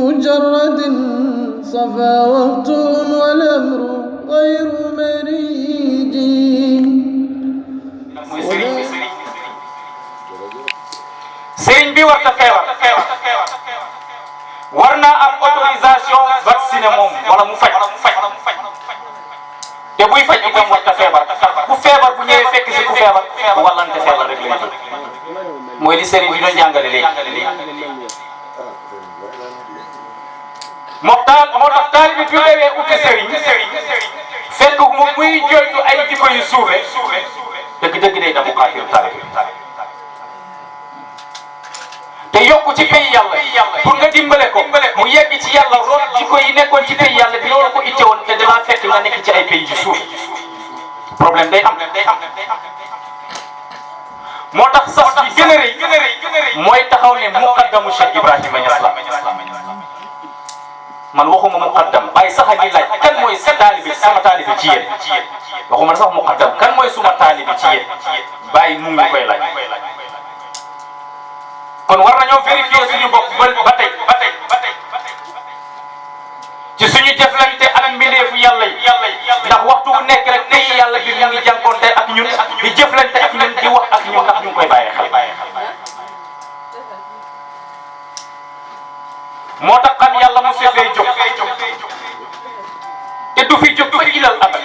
مجرد صفى وقت والأمر غير مريج. sëriñ bi war ta feebar war naa am autorisation vacciné moom wala mu faj te buy faj itam war ta feebar ku feebar bu ñëwee fekk si ku feebar wallante feebar rek lay jël mooy li sëriñ bi doon jàngale léegi. moo tax taalibe bi deewee uti sëriñ fekk moom muy jooytu ay jikko yu suufe dëgg-dëgg day damu xaatir taalibe te yokku ci pays yàlla pour nga dimbale ko mu yegg ci yàlla root jikko yi nekkoon ci pays yàlla bi loolu ko itte woon te dama fekk nga nekk ci ay pays yu suuf problème day am. moo tax sas bi gën a rëy mooy taxaw ne muqaddamu Cheikh Ibrahima Niass la man waxuma muqaddam waaye sax a ngi laaj kan mooy sa taalibe sama taalibe ci yéen waxuma sax muqaddam kan mooy suma taalibe ci yéen bàyyi mu ngi koy laaj. kon war nañoo vérifier suñu bopp ba tey ci suñu jëflante ak mbindeefu yàlla yi ndax waxtu bu nekk rek tey yàlla bi mu ngi jànkoonte ak ñun di jëflante ak ñun di wax ak ñun ndax ñu ngi koy bàyyi xel. moo tax xam yàlla mu seetlee jóg te du fi jóg ba ilal abad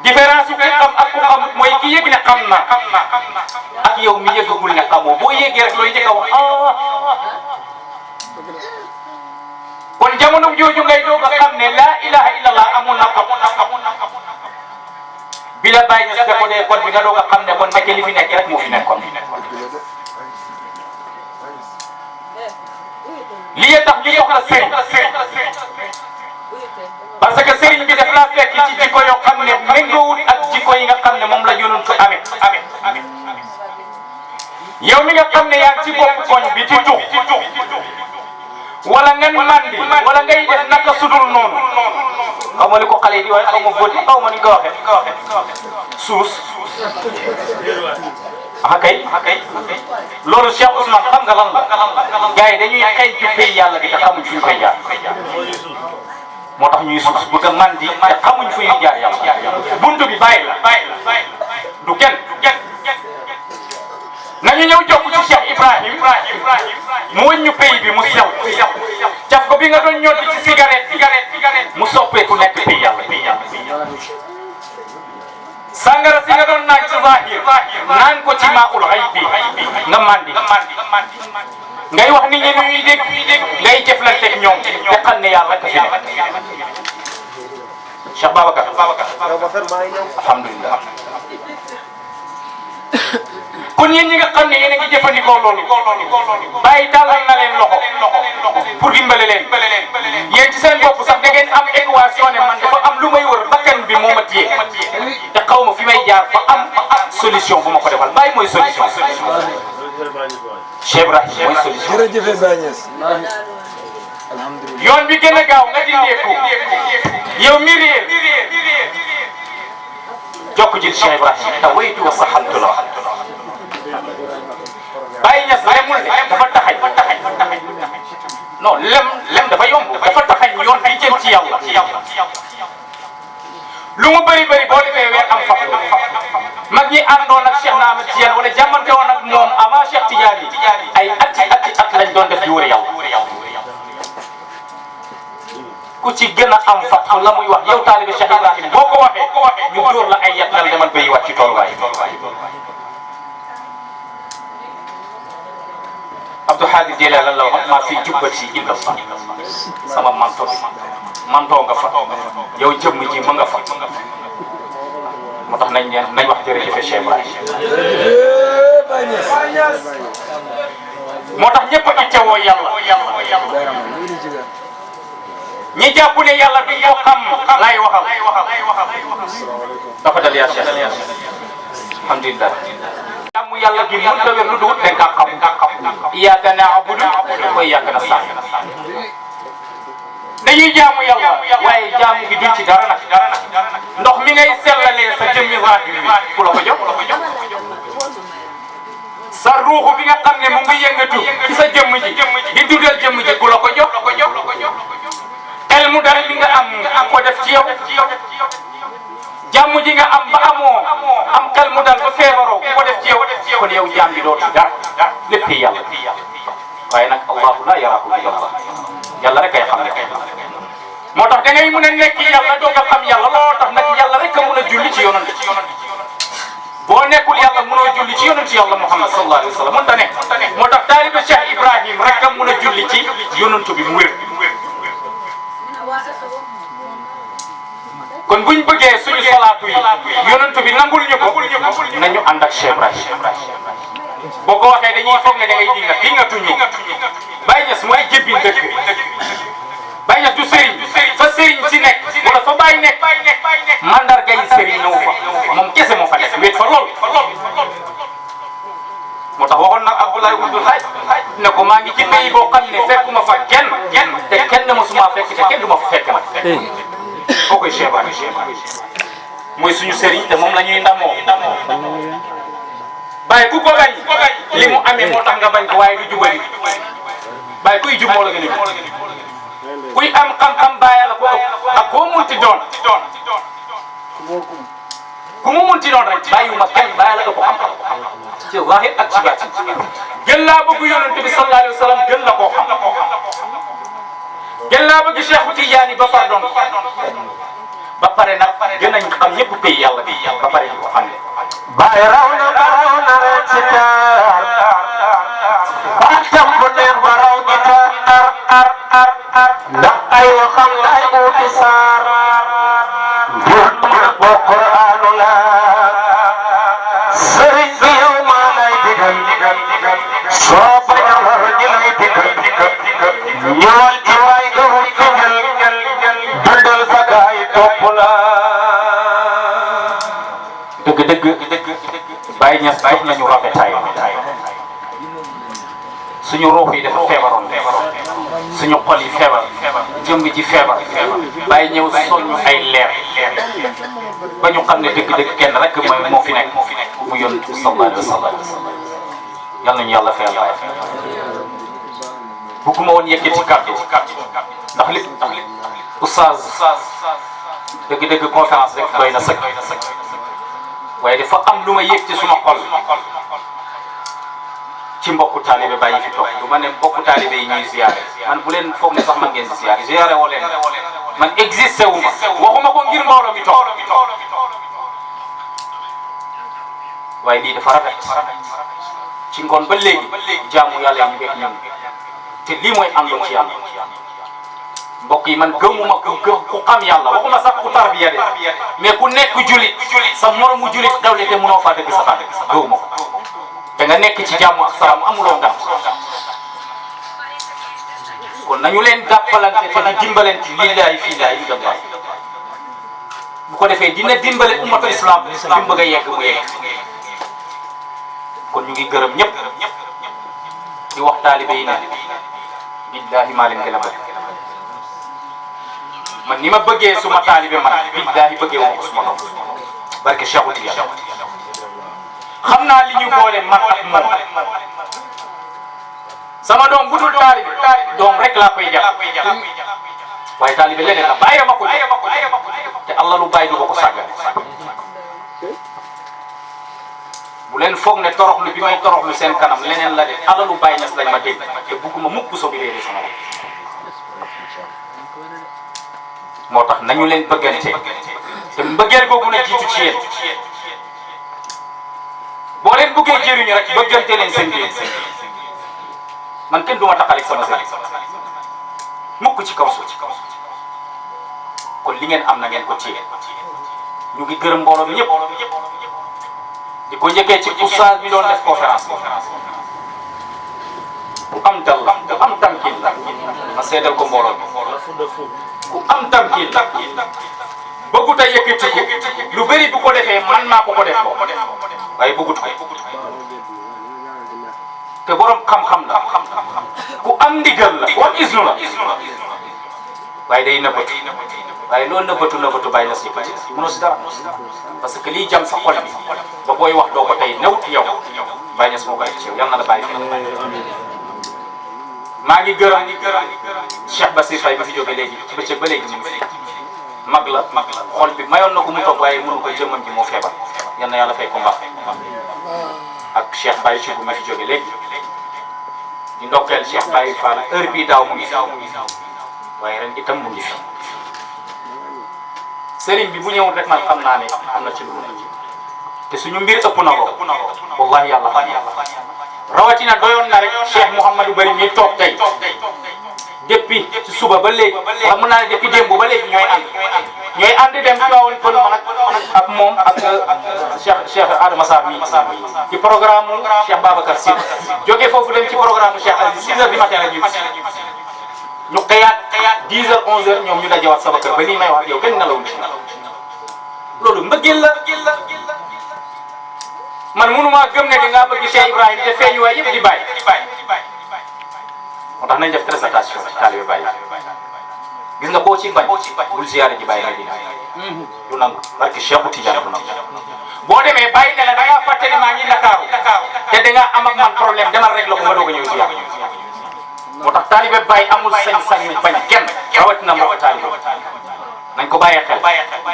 différence su ki xam ak ku xamut mooy ki yëg ne xam na ak yow mi yëgagul ne xamoo boo yëgee rek looy njëkk a wax kon jamono jooju ngay doog a xam ne laa ilaha illallah amul na ko bi la bàyyi ñes ko dee kon bi nga doog a xam ne kon nekk li fi nekk rek moo fi nekkoon. lii tax ñu soxla sëriñ parce que sëriñ bi daf laa fekk ci jikko yoo xam ne méngoowul ak jikko yi nga xam ne moom la yonent ko amee yow mi nga xam ne yaa ngi ci bopp koñ bi ci tux wala ngeen mandi wala ngay def naka sudul noonu xaw ma li ko xale yi di wax xaw ma vote xaw ma ni ko waxee suus kay loolu Cheikh Ousmane xam nga lan la gars yi dañuy xëy ci pays yàlla bi te xamuñ fu ñu koy jaar moo tax ñuy suus bëgg a mandi te xamuñ fu ñuy jaar yàlla buntu bi bàyyi la du kenn nañu ñëw jokk ci Cheikh Ibrahim mu wëññu pays bi mu sew caf ko bi nga doon ñoddi ci cigarette mu soppeeku nekk pays yàlla sangara si nga doon naan ci zahir naan ko ci maaul xayb bi nga mandi ngay wax nit ñi ñuy dégg ngay jëflanteeg ñoom te xam ne yàlla rek a fi nekk. Cheikh Babacar alhamdulilah. kon yéen ñi nga xam ne yéen a ngi jëfandikoo loolu bàyyi tàllal na leen loxo pour dimbale leen yéen ci seen bopp sax da ngeen am équation ne man dafa am lu may wër bakkan bi moo ma téye te xaw ma fi may jaar fa am solution bu ma ko defal bàyyi mooy solution. Cheikh Ibrahim mooy solution. jërëjëf Baye Niass. alhamdulilah. yoon bi gën a gaaw nga dindeeku yow mi réer jokk ji Cheikh Ibrahim te waytu wa saxantu la Baye Niass lemul ne dafa taxañ non lem dafa yomb dafa taxañ yoon bi jëm ci yàlla lu mu bëri boo defee weer am fat mag ñi àndoon ak Cheikh Ahmed Tidiane wala jàmmante woon ak moom avant Cheikh Tidiane yi ay ati at lañ doon def di wër yàlla ku ci gën a am fat la muy wax yow taalibe Cheikh Ibrahim boo ko waxee ñu dóor la ay yat nal demal bay wàcc ci tooluwaay. Abdou Hadi Jëlee lan la wax maa fi jubbati illa Allah sama mantoo nga fa yow jëmm ji ma nga fa moo tax nañ wax jërëjëf Cheikh Ibrahim. moo tax ñëpp a ittewoo yàlla ñi jàpp ne yàlla duñ ko xam laay waxal dafa dal yaa Cheikh alhamdulilah. jàmm yàlla gi mënut a wér lu dul ne nga xam iyyaaka na'budu wa iyyaaka nasta'iin dañuy jaamu yàlla waaye jaamu gi duñ ci dara nag ndox mi ngay sellalee sa jëmmi zaahir bi ku la ko jox sa ruuxu bi nga xam ne mu ngi yëngatu ci sa jëmm ji di dundal jëmm ji ku la ko jox ci yow jàmm ji nga am ba amoo am xel mu dal ba feebaroo ku ko def ci yow kon yow jaam bi doo ci dara lépp yàlla waaye nag allahu la yaraahu illa allah yàlla rek ay xam ne moo tax da ngay mën a nekk yàlla doog a xam yàlla loo tax nag yàlla rek a mën a julli ci yonent boo nekkul yàlla mënoo julli ci yonent yàlla Muhammad sallallahu alayhi wa sallam mënta ne moo tax taalibe Cheikh Ibrahim rek a mën a julli ci yonent bi mu wér kon buñ bëggee suñu salaatu yi yonent bi nangul ñu ko nañu ànd ak Cheikh Ibrahim boo ko waxee dañuy foog ne da ngay dingatuñu Baye Niass mooy jébbi dëkk Baye Niass du sëriñ fa sëriñ si nekk wala fa Baye nekk mandarga yi sëriñ ñëw fa moom kese moo fa nekk wéet fa lool moo tax waxoon nag Abdoulaye Ould Hadj ne ko maa ngi ci pays boo xam ne fekkuma fa kenn te kenn mosuma fekk te kenn du ma fa fekk nag koo koy Cheikh Ibrahim mooy suñu sëriñ te moom la ñuy ndamoo Baye ku ko bañ li mu amee moo tax nga bañ ko waaye du jubali Baye kuy jub moo la gën a kuy am xam-xam Baye la ko ëpp ak koo munti doon ku mu munti doon rek bàyyiwuma kenn Baye la ëpp xam-xam ci zahir ak ci baatin gën laa bëgg yonent bi sallallahu alayhi wa sallam gën la koo xam gën laa bëgg Cheikh Tidiane ba far doon ba pare nag gën nañ xam ñëpp pays yàlla bi ba pare di ko xam ne Baye raw na ren ci taar baatam bu neex ba raw gi taar ndax ay waxam lay uuti saar bul boo Qur'aanu la sëriñ bi yow maa lay digal soo bañ a war ñi lay digal ñëwal ci waay nga wut dundal sa gaay topp la dëgg Baye Niass jox nañu rafetaay suñu ruux yi dafa feebaroon suñu xol yi feebar jëmb ji feebar Baye ñëw soññu ay leer ba ñu xam ne dëgg kenn rek mooy moo fi nekk mu yonent bi sallallahu alayhi wa sallam yal nañu yàlla fayal Baye bëgguma woon yëkkati kàddu ndax li oustaz dëgg conférence rek doy na sëkk waaye dafa am lu ma yëg ci suma xol ci mbokku taalibe bàyyi fi toog du ma ne mbokku taalibe yi ñuy ziyaare man bu leen foog ne sax man ngeen di ziyaare woo leen man existé wu ma waxuma ko ngir mbooloo mi toog waaye lii dafa rafet ci ngoon ba léegi jaamu yàlla ñu ngeeg ñun te lii mooy àndoo ci yàlla mbokk yi man gëmuma ku xam yàlla waxuma sax ku tarbiya de mais ku nekk julit sa moromu julit dawle te mënoo faa dëgg sa xaar gëmuma ko te nga nekk ci jàmm ak salaam amuloo ngam kon nañu leen jàppalante te di dimbalante lillahi fillahi illallah bu ko defee dina dimbale ummatul islam fi mu bëgg a yegg mu yegg kon ñu ngi gërëm ñëpp di wax taalibe yi ne billahi maa leen gën a bëgg man ni ma bëggee suma taalibe man billahi bëggee woo ko suma doom barke Cheikh Tidiane xam naa li ñu boole man ak moom sama doom bu dul taalibe doom rek laa koy jàpp waaye taalibe leneen la bàyyi ma ko te Allah lu bàyyi du ko sàggane bu leen foog ne toroxlu bi may toroxlu seen kanam leneen la de Allah lu Baye Niass lañ ma dégg te bugguma mukk so bi réeré sama bopp moo tax nañu leen bëggante te mbëggeel googu na jiitu ci yéen boo leen bëggee jëriñu rek bëggante leen seen biir man kenn du ma taxalik sama sëriñ mukk ci kaw suuf kon li ngeen am na ngeen ko téye ñu ngi gërëm mbooloo bi ñëpp di ko njëkkee ci oustaz bi doon def conférence ku am dal ku am tamkin ma seedal ko mbooloo bi ku am tamkin bëggut a yëkkatiku lu bëri bu ko defee man maa ko def ko waaye bëggut ko te borom xam-xam la ku am ndigal la ku am isnu la waaye day nëbbatu waaye loolu nëbbatu Baye Niass yëkkati mënoo si dara parce que liy jam sa xol bi ba booy wax doo ko tey newut yow Baye Niass moo koy ci yow yal na la bàyyi fi maa ngi gërëm Cheikh Bassir Faye bi fi jóge léegi ci bëccëg ba léegi mu ngi fi mag la xol bi mayoon na ko mu toog waaye mënu ko jëmmam ji moo feebar yal na yàlla fay ko mbaax ak Cheikh Baye Chibou ma fi jóge léegi di ndokkeel Cheikh Baye Fall heure bii daaw mu ngi fi waaye ren itam mu ngi fi sëriñ bi bu ñëwul rek man xam naa ne am na ci lu mu te suñu mbir ëpp na ko wallahi yàlla xam na rawatina doyoon na rek Cheikh Mouhamadou Bari mi toog tey depuis ci suba ba léegi wala mën naa ne depuis démb ba léegi ñooy ànd dem Tivaouane Peulh man ak moom ak Cheikh Adama Sarr mi ci programme Cheikh Babacar Sy jógee foofu dem ci programme Cheikh Aziz 6 heures du matin la ñu xëyaat 10 heures 11 heures ñoom ñu dajewaat sama kër ba nii may wax yow kenn nelawul ci loolu mbëggeel la man mënumaa gëm ne di ngaa bëgg Cheikh Ibrahima te feeñu waay yëpp di bàyyi moo tax nañ def très attention ci taalibe Baye gis nga koo ci bañ bul ziyaare ji Baye Medina du nangu barke Cheikh Tidiane du nangu boo demee Baye ne la da ngaa fàtte ne maa ngi Ndakaaru te da ngaa am ak man problème demal rek la ko nga doog a ñëw ziyaare moo tax taalibe Baye amul sañ-sañ bañ kenn rawatina mbokk taalibe nañ ko bàyyee xel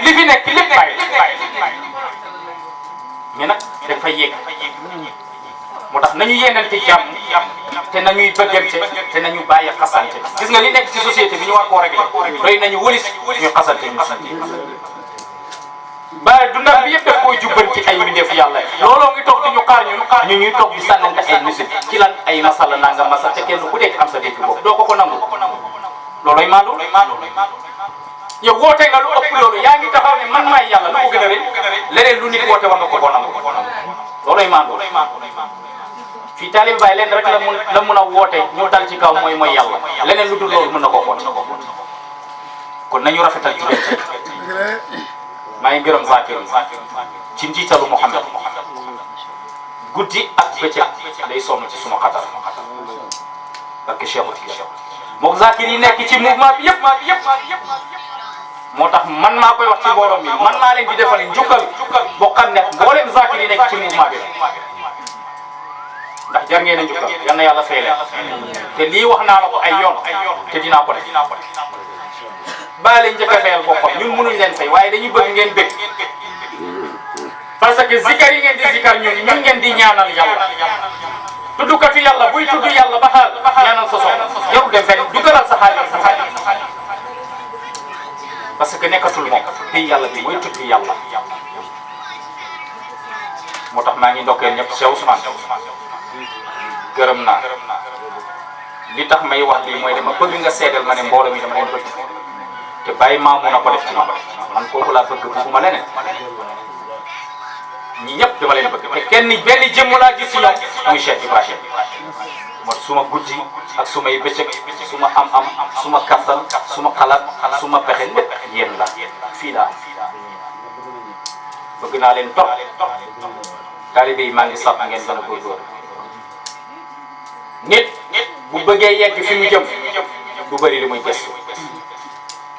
li fi nekk lépp Baye mais nag dañ fay yéeg moo tax nañu yéenante jàmm te nañuy bëggante te nañu bàyyi xasante gis nga li nekk ci société bi ñu war koo réglé doy nañu wëlis ñu xasante ñu si Baye dundam bi yëpp daf koy jubbanti ay mbindeef yàlla looloo ngi toog di ñu xaar ñu ñuy toog di sànnante ay musique ci lan ay masala nanga masal te kenn ku nekk am sa dégg boobu doo ko nangu looloy maandu yow woote nga lu ëpp loolu yaa ngi taxaw ne man maay yàlla lu ko gën a rëy leneen lu nit woote war nga ko nangu looloy maandu fii taalibe Baye leen rek la mun a woote ñu dal ci kaw mooy yàlla leneen lu dul loolu mën na koo woote kon nañu rafetal diggante maa ngi gërëm Zakir ci njiitalu Mouhamed guddi ak bëccëg day sonn ci suma xatar parce que Cheikh Tidiane moom Zakir yi nekk ci mouvement bi yëpp moo tax man maa koy wax ci mbooloo mi man maa leen di defal njukkal boo xam ne mbooleem Zakir yi nekk ci mouvement bi ndax jar ngeen a njukkal yal na yàlla fay leen te lii wax naa la ko ay yoon te dinaa ko def baa leen njëkk a fayal boppam ñun mënuñ leen fay waaye dañuy bëgg ngeen bëgg parce que zikar yi ngeen di zikar ñun ngeen di ñaanal yàlla tuddukatu yàlla buy tudd yàlla ba xaal ñaanal sa soxla jarul dem fenn dugalal sa xaalis parce que nekkatul moom tey yàlla bi mooy tudd yàlla moo tax maa ngi ndokkeel ñëpp Cheikh Ousmane gërëm naa li tax may wax lii mooy dama bëgg nga seedal ma ne mbooloo mi dama leen bëgg te bàyyi maa mun a ko def ci man kooku laa bëgg bëgguma leneen ñi ñëpp dama leen bëgg te kenn benn jëmm laa gis ci ñoom muy Cheikh Ibrahima mooy suma guddi ak sumay bëccëg suma am suma kattan suma xalaat suma pexe lépp yéen la fii laa bëgg naa leen topp taalibe yi maa ngi sàpp ngeen gën a góorgóorlu nit bu bëggee yegg fi mu jëm du bëri li muy gëstu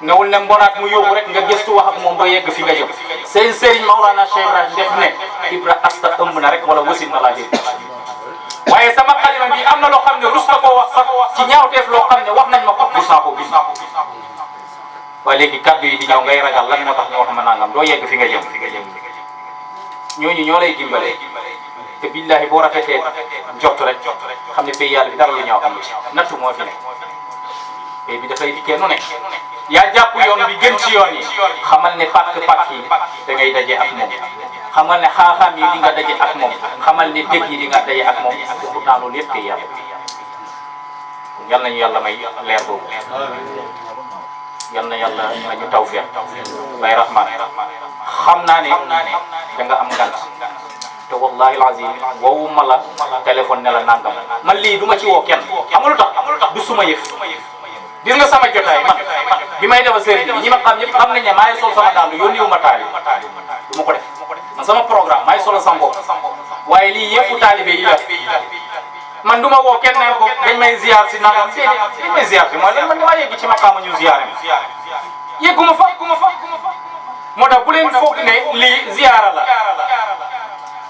newul ne mbonaat mu yóbbu rek nga gëstu wax ak moom ba yegg fi nga jëm seen sëriñ Maulana Cheikh Ibrahima def ne Ibra asta ëmb na rek wala wasin na laa dégg waaye sama xalima bi am na loo xam ne rus na koo wax sax ci ñaawteef loo xam ne wax nañ ma ko rus naa koo bind waaye léegi kaddu yi di ñëw ngay ragal lan moo tax ñu wax ma nangam doo yegg fi nga jëm ñooñu ñoo lay dimbalee te billahi boo rafetee njort rek xam ne pays yàlla bi dara lu ñaaw am ci nattu moo fi ne pays bi dafay dikkee nu ne yaa jàpp yoon bi gën ci yoon yi xamal ne pàkk yi da ngay daje ak moom xamal ne xaaxaam yi di nga daje ak moom xamal ne dëgg yi di nga daje ak moom te pourtant loolu yëpp pays yàlla yal nañu yàlla may leer boobu yal na yàlla nañu tawfiq bay rahman xam naa ne da nga am ngant te wallahi alazim woowu ma la téléphone ne la nangam man lii du ma ci woo kenn amul tax du suma yëf gis nga sama jotaay man bi may defal sëriñ bi ñi ma xam ñëpp xam nañ ne maa ngi sol sama dàll yónni wu ma taali du ma ko def man sama programme maa ngi solo sama bopp waaye lii yëpp taalibe yi la man du ma woo kenn neen ko dañ may ziar si nangam déedéet dañ may ziar si mooy lan man damaa yegg ci maqaama ñu ziar mi yegguma fa moo tax bu leen foog ne lii ziara la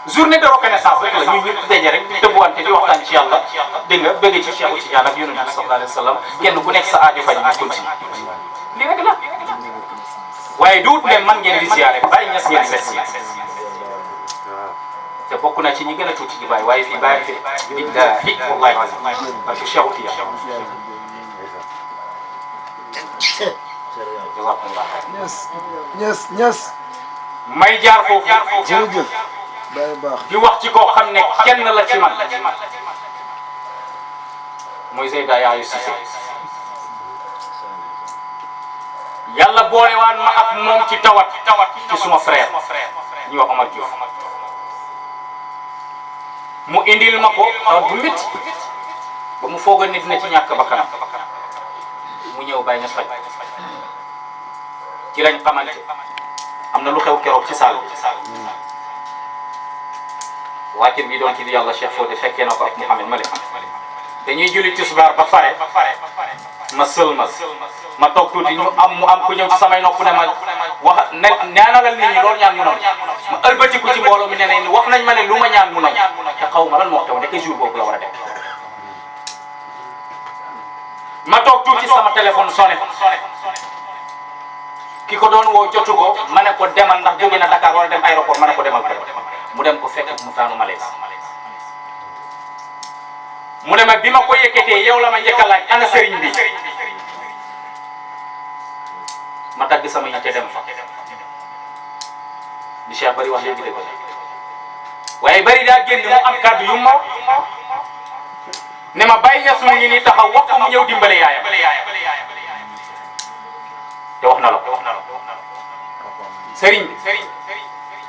journée de reconnaissance rek la ñu ñëpp daje rek di tëbbuwante di waxtaan ci yàlla dégg nga bëgg ci Cheikh Tidiane ak Yonent bi sallallahu alayhi wa sallam kenn ku nekk sa aajo faj ñu continue lii rek la waaye duut ne man ngeen di siyaare Baye Niass ngeen seet si te bokk na ci ñi gën a tuuti di Baye waaye fii Baye fi billahi wallahi azim parce que Cheikh Tiya ñes may jaar foofu jërëjëf Baye baax di wax ci koo xam ne kenn la ci man mooy Zeyda Yaayu Cissé yàlla boolewaan ma ak moom ci tawat ci suma frère ñuy wax Omar Diouf mu indil ma ko tawat bu métti ba mu foog a nit na ci ñàkk bakkanam mu ñëw Baye Niass faj ci lañ xamante am na lu xew keroog ci saal bi wàccin bi doon ci di yàlla Cheikh Fodé fekkee na ko ak Mouhamed Malick dañuy julli tisbaar ba pare ma sëlmal ma toog tuuti mu am ku ñëw ci samay nopp ne ma wax ne ñaanalal nit ñi loolu ñaan mu noonu ma ëlbatiku ci mbooloo mi ne ne wax nañ ma ne lu ma ñaan mu noonu te xaw ma lan moo xew ndeke jour boobu la war a def ma toog tuuti sama téléphone sonné ki ko doon woo jotu ko ma ne ko demal ndax jóge na Dakar wala dem aéroport ma ne ko demal ko mu dem ko fekk mu taanu malaise mu ne ma bi ma ko yëkkatee yow la ma njëkk a laaj ana sëriñ bi ma dagg sama yitte dem fa di Cheikh bari wax léegi dëgg waaye bari daa génn mu am kàddu yu ma ne ma Baye Niass mu ngi nii taxaw wax ko mu ñëw dimbale yaayam te wax na la ko sëriñ bi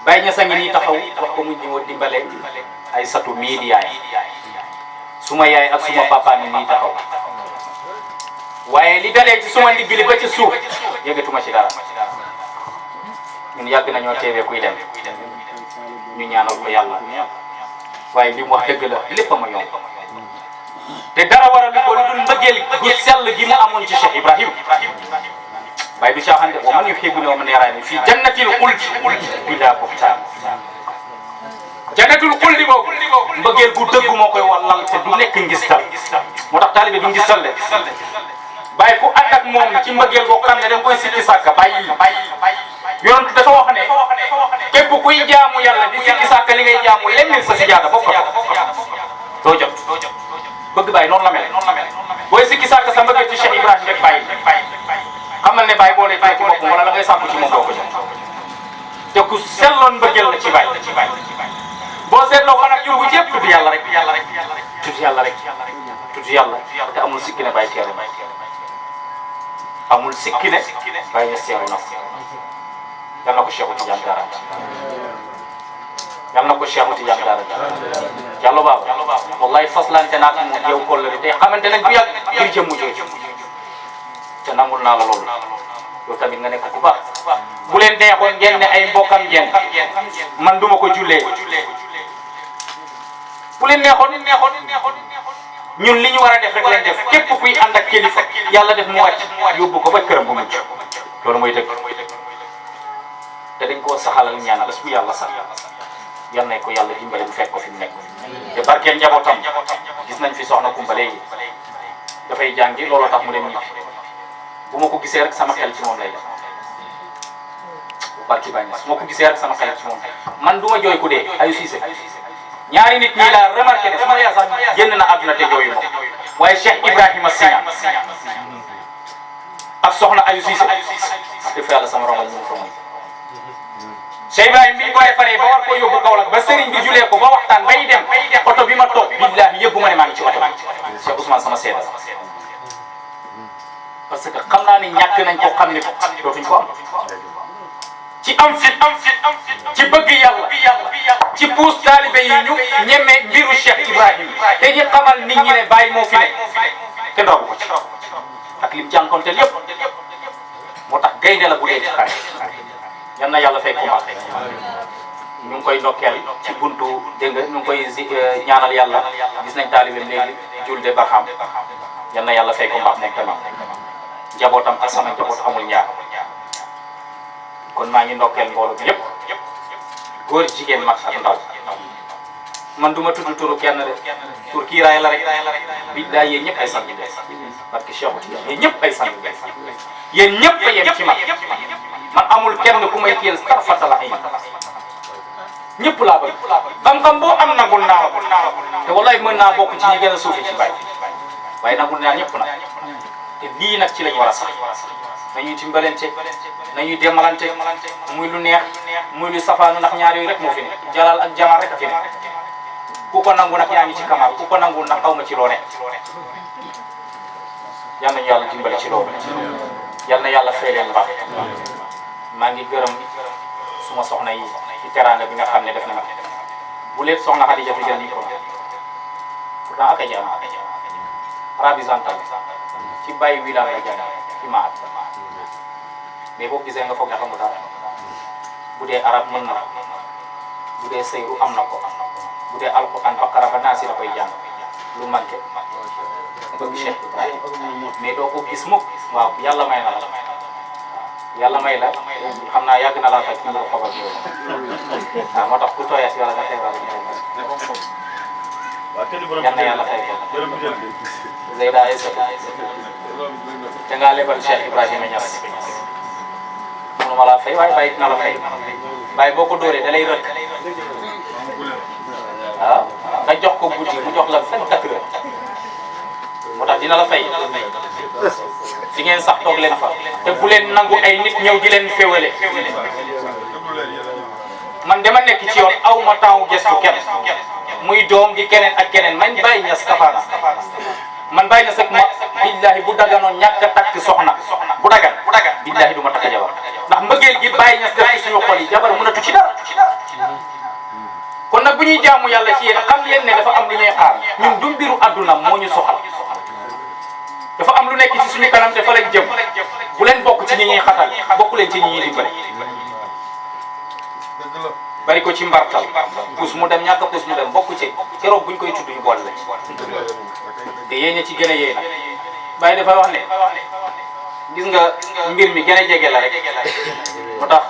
Baye Niass a ngi nii taxaw wax ko mu ñëw dimbale ay satu mii di yaayam suma yaay ak suma papa ni nii taxaw waaye li dalee ci suma ndigg li ba ci suuf yëgatuma ci dara ñun yàgg nañoo teewee kuy dem ñu ñaanal ko yàlla waaye li mu wax dëgg la lépp a ma yomb te dara waral ko lu dul mbëggeel gu sell gi mu amoon ci Cheikh Ibrahim waaye du caaxaan de wa man yuhibbuni wa man yarani fii jannatil xuldi bila buhtaan jannatul xuldi boobu mbëggeel gu dëgg moo koy wallal te du nekk ngistal moo tax taalibe du ngistal de bàyyi ku ànd ak moom ci mbëggeel boo xam ne da nga koy sikki sàkka bàyyi yonent dafa wax ne képp kuy jaamu yàlla di sikki sàkka li ngay jaamu lemmil sa si jaada bokk doo jot bëgg bàyyi noonu la mel booy sikki sàkka sa mbëggeel ci Cheikh Ibrahim rek bàyyi xamal ne bàyyi boo lay fay ci boppam wala la ngay sàkku ci moom doo ko jot te ku selloon mbëggeel la ci bàyyi boo seetloo fan ak jur bu jépp tudd yàlla rek tudd yàlla rek tudd yàlla te amul sikki ne bàyyi teeru amul sikki ne bàyyi ne teeru na ko yal na ko Cheikh Tidiane garanti yal na ko Cheikh Tidiane garanti yàlla baaba wallahi faslante naag moom yow kollëri te xamante nañ bu yàgg ngir jëmmu jooju te nangul naa la loolu yow tamit nga nekk ku baax bu leen neexoon ngeen ne ay mbokkam ngeen man duma ko jullee bu leen neexoon ñun li ñu war a def rek leen def képp kuy ànd ak kilifa yàlla def mu wàcc yóbbu ko ba këram bu mucc loolu mooy dëgg te dañ koo saxalal ñaan bés bu yàlla sax yal nañ ko yàlla dimbale bu fekk ko fi mu nekk te barkeel njabootam gis nañ fi soxna Kumba léegi dafay jàngi looloo tax mu dem ñibbi bu ma ko gisee rek sama xel ci moom lay def barki Baye Niass su ma ko gisee rek sama xel ci moom man du ma jooy ku dee Ayou Cissé ñaari nit ñi laa remarqué ne sama yaay sax génn na àdduna te jooyu ma waaye Cheikh Ibrahima Signa ak soxna Ayou Cissé def yàlla sama rongoñ ñu ko moom Cheikh Ibrahima bi ko defaree ba war koo yóbbu Kaolack ba sëriñ bi julee ko ba waxtaan bay dem oto bi ma toog billahi yëggu ma ne maa ngi ci oto bi Cheikh Ousmane sama seeda parce que xam naa ne ñàkk nañ ko xam ne dootuñ ko am ci am fit ci bëgg yàlla ci puus taalibe yi ñu ñeme mbiru Cheikh Ibrahim te ñu xamal nit ñi ne Baye moo fi ne te ndoogu ko ci ak lim jànkonteel yëpp moo tax gaynde la bu dee ci xare yal na yàlla fay ko mbaax ñu ngi koy ndokkeel ci buntu dégg nga ñu ngi koy ñaanal yàlla gis nañ taalibeem léegi Julde Barham yal na yàlla fay ko mbaax moom tamit njabootam ak sama njaboot amul ñaar kon maa ngi ndokkeel mbooloo bi yëpp góor jigéen mag ak ndaw man du ma tudd turu kenn de tur kii raay la rek billaay yéen ñëpp ay sang parce que Cheikh yéen ñëpp ay sang yéen ñëpp a yem ci man man amul kenn ku may teel tarfatal ayn ñëpp laa bëgg xam-xam boo am nagul naa te wallahi mën naa bokk ci ñi gën a suufi ci Baye waaye nagul naa ñëpp nag te lii nag ci lañ war a sax nañuy dimbalante nañuy demalante muy lu neex muy lu safaanu ndax ñaar yooyu rek moo fi ne jalal ak jamal rek a fi ne ku ko nangu nag yaa ngi ci kamal ku ko nangu nag xaw ma ci loo ne yal nañu yàlla dimbali ci loolu yal na yàlla fay leen baax maa ngi gërëm suma soxna yi ci teraanga bi nga xam ne def na bu leen soxna Xadija fi gën lii ko pourtant ak a jaam rabisantal ci bàyyi wi daal la jàng ci maat mais boo gisee nga foog ne xamul dara bu dee arab mën na ko bu dee sëyru am na ko bu dee alquran Baqara ba Naasi la koy jàng lu manqué bëgg Cheikh Ibrahima mais doo ko gis mukk waaw yàlla may na la yàlla may la xam naa yàgg na laa faj ci mbiru xobal yooyu waaw moo tax ku tooyee si wala nga feebar yal na yàlla fay ko Zeyda Aïssa da ngaa lebal Cheikh Ibrahima Niass mënuma laa fay waaye bàyyi na la fay bàyyi boo ko dóoree da lay rëkk waaw nga jox ko guddi mu jox la 24 heures moo tax dina la fay fi ngeen sax toog leen fa te bu leen nangu ay nit ñëw di leen féewale man dama nekk ci yoon aw ma temps gestu kenn muy doom di keneen ak keneen man Baye Niass kafaana man Baye Niass ak ma billahi bu daganoon ñàkk a takk soxna bu dagan billahi du ma takk jabar ndax mbëggeel gi Baye Niass def ci suñu xol yi jabar mënatu ci dara kon nag bu ñuy jaamu yàlla ci yéen xam leen ne dafa am lu ñuy xaar ñun du mbiru àdduna moo ñu soxal dafa am lu nekk ci suñu kanam te fa lañ jëm bu leen bokk ci ñi ñuy xatal bokku leen ci ñi ñuy dimbale bari ko ci mbartal puus mu dem ñàkk puus mu dem bokku ci keroog buñ koy tudd ñu boole la ci te yéen ci gën a yéen Baye dafa wax ne gis nga mbir mi gën a jege la rek moo tax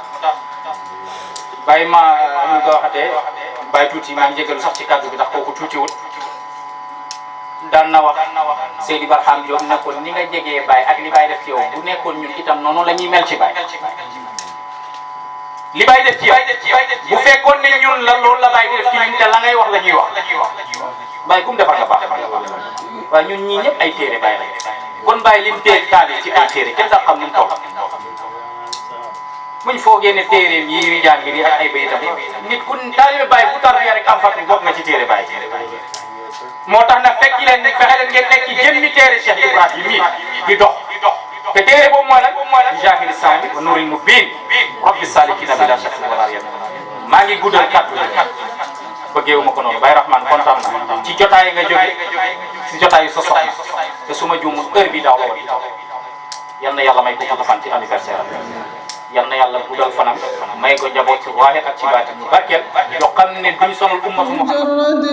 Baye ma ñu ko waxatee Baye tuuti maa ngi jégalu sax ci kàddu bi ndax kooku tuutiwut daan na wax Seydi Barham Diop nekkoon ni nga jegee Baye ak li Baye def ci yow bu nekkoon ñun itam noonu la ñuy mel ci Baye li Baye def ci yow bu fekkoon ne ñun la loolu la Baye def ci ñun te la ngay wax la ñuy wax Baye kum defar nga baax waaye ñun ñii ñëpp ay téere Baye lañ kon Baye lim téere taali ci ay téere kenn sax xam nu mu toll muñ foogee ne téereem yi ñuy jàng nii ak ay bayitam nit ku taalibe Baye bu tarbiya rek am fatu bokk nga ci téere Baye moo tax nag fekk leen fexe leen ngeen nekk jëmmi téere Cheikh Ibrahima mii di dox te téere boobu mooy lan jahiri sami wa nuril mubin rabbi salikina bi la shakki wala riyab maa ngi guddal kàddu bëggeewu ma ko noonu Baye Rahman kontaan na ci jotaay nga jóge ci jotaayu sa soxna te su ma juumul heure bi daaw la woon yal na yàlla may ko gudd fan ci anniversaire yal na yàlla guddal fanam may ko njaboot ci waaye ak ci baatin ñu barkeel yoo xam ne duñ sonal ummatu Muhammad